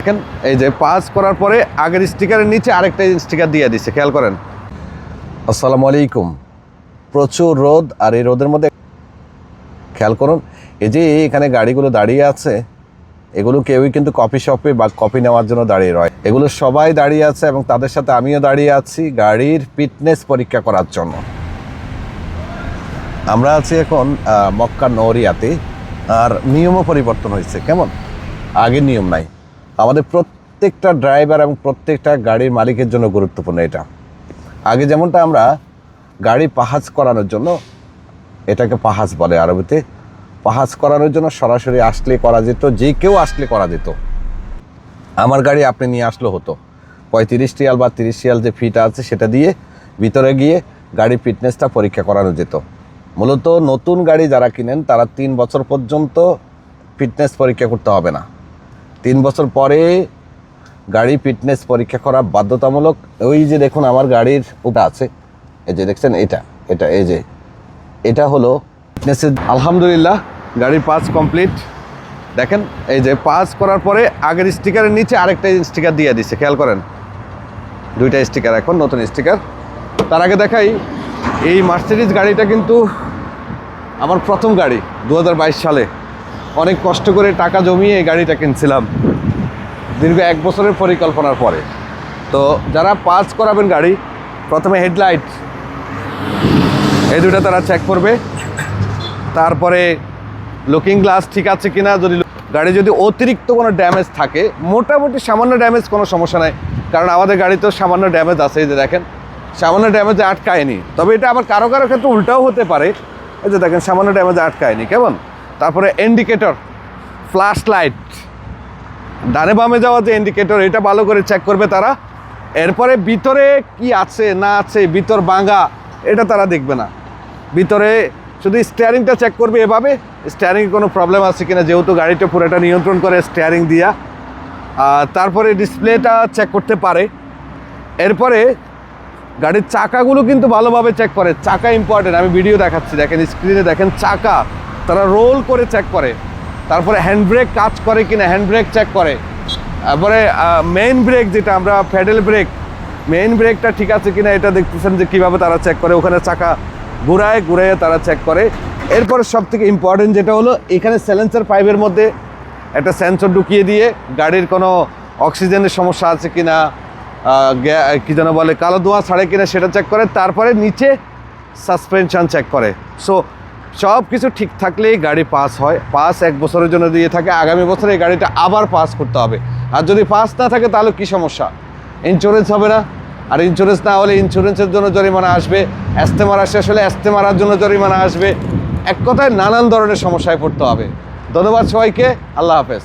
দেখেন এই যে পাস করার পরে আগের স্টিকারের নিচে আরেকটা স্টিকার দিয়ে দিচ্ছে, খেয়াল করেন। আসসালামু আলাইকুম। প্রচুর রোদ, আর এই রোদের মধ্যে খেয়াল করুন এই যে এখানে গাড়িগুলো দাঁড়িয়ে আছে, এগুলো কেউই কিন্তু কফি শপে বা কফি নেওয়ার জন্য দাঁড়িয়ে রয়, এগুলো সবাই দাঁড়িয়ে আছে এবং তাদের সাথে আমিও দাঁড়িয়ে আছি গাড়ির ফিটনেস পরীক্ষা করার জন্য। আমরা আছি এখন মক্কা নওরিয়াতে, আর নিয়মও পরিবর্তন হয়েছে। কেমন? আগের নিয়ম নাই। আমাদের প্রত্যেকটা ড্রাইভার এবং প্রত্যেকটা গাড়ির মালিকের জন্য গুরুত্বপূর্ণ এটা। আগে যেমনটা আমরা গাড়ি পাহাজ করানোর জন্য, এটাকে পাহাজ বলে আরবিতে, পাহাজ করানোর জন্য সরাসরি আসলে করা যেত, যে কেউ আসলে করা যেত। আমার গাড়ি আপনি নিয়ে আসলে হতো, 35 রিয়াল বা 30 রিয়াল যে ফিট আছে সেটা দিয়ে ভিতরে গিয়ে গাড়ির ফিটনেসটা পরীক্ষা করানো যেত। মূলত নতুন গাড়ি যারা কিনেন তারা 3 বছর পর্যন্ত ফিটনেস পরীক্ষা করতে হবে না। 3 বছর পরে গাড়ি ফিটনেস পরীক্ষা করা বাধ্যতামূলক। ওই যে দেখুন আমার গাড়ির ওটা আছে, এই যে দেখছেন এটা এই যে এটা হলো ফিটনেসের। আলহামদুলিল্লাহ গাড়ির পাস কমপ্লিট। দেখেন এই যে পাস করার পরে আগের স্টিকারের নিচে আরেকটা স্টিকার দিয়ে দিচ্ছে, খেয়াল করেন। 2টা স্টিকার, এখন নতুন স্টিকার। তার আগে দেখাই, এই মার্সিডিজ গাড়িটা কিন্তু আমার প্রথম গাড়ি। 2022 সালে অনেক কষ্ট করে টাকা জমিয়ে এই গাড়িটা কিনছিলাম দীর্ঘ 1 বছরের পরিকল্পনার পরে। তো যারা পাস করাবেন গাড়ি, প্রথমে হেডলাইট এই দুটো তারা চেক করবে, তারপরে লুকিং গ্লাস ঠিক আছে কিনা। গাড়ি যদি অতিরিক্ত কোনো ড্যামেজ থাকে, মোটামুটি সামান্য ড্যামেজ কোনো সমস্যা নাই, কারণ আমাদের গাড়িতেও সামান্য ড্যামেজ আছে। এই যে দেখেন সামান্য ড্যামেজে আটকায়নি, তবে এটা আবার কারো কারো ক্ষেত্রে উল্টাও হতে পারে। এই যে দেখেন সামান্য ড্যামেজে আটকায়নি। কেমন? তারপরে ইন্ডিকেটর, ফ্ল্যাশ লাইট, ডানে বামে যাওয়া যে ইন্ডিকেটর, এটা ভালো করে চেক করবে তারা। এরপরে ভিতরে কি আছে না আছে, ভিতর ভাঙা, এটা তারা দেখবে না। ভিতরে শুধু স্টিয়ারিংটা চেক করবে এভাবে, স্টিয়ারিংয়ে কোনো প্রবলেম আছে কিনা, যেহেতু গাড়িটা পুরোটা নিয়ন্ত্রণ করে স্টিয়ারিং দিয়া। তারপরে ডিসপ্লেটা চেক করতে পারে। এরপরে গাড়ির চাকাগুলো কিন্তু ভালোভাবে চেক করে। চাকা ইম্পর্টেন্ট, আমি ভিডিও দেখাচ্ছি, দেখেন স্ক্রিনে দেখেন চাকা তারা রোল করে চেক করে। তারপরে হ্যান্ড ব্রেক কাজ করে কিনা, হ্যান্ড ব্রেক চেক করে। তারপরে মেইন ব্রেক, যেটা আমরা প্যাডেল ব্রেক, মেইন ব্রেকটা ঠিক আছে কিনা এটা দেখতেছেন যে কীভাবে তারা চেক করে। ওখানে চাকা ঘুরায় তারা চেক করে। এরপরে সবথেকে ইম্পর্টেন্ট যেটা হলো, এখানে সাইলেন্সার পাইপের মধ্যে একটা সেন্সর ঢুকিয়ে দিয়ে গাড়ির কোনো অক্সিজেনের সমস্যা আছে কিনা, কী যেন বলে, কালো ধোঁয়া ছাড়ে কিনা সেটা চেক করে। তারপরে নিচে সাসপেনশন চেক করে। সো সব কিছু ঠিক থাকলেই গাড়ি পাস হয়। পাস 1 বছরের জন্য দিয়ে থাকে, আগামী বছরে এই গাড়িটা আবার পাস করতে হবে। আর যদি পাস না থাকে তাহলে কী সমস্যা? ইন্স্যুরেন্স হবে না, আর ইন্স্যুরেন্স না হলে ইন্স্যুরেন্সের জন্য জরিমানা আসবে, এস্তেমারা শেষ হলে এস্তেমারার জন্য জরিমানা আসবে। এক কথায় নানান ধরনের সমস্যায় পড়তে হবে। ধন্যবাদ সবাইকে, আল্লাহ হাফেজ।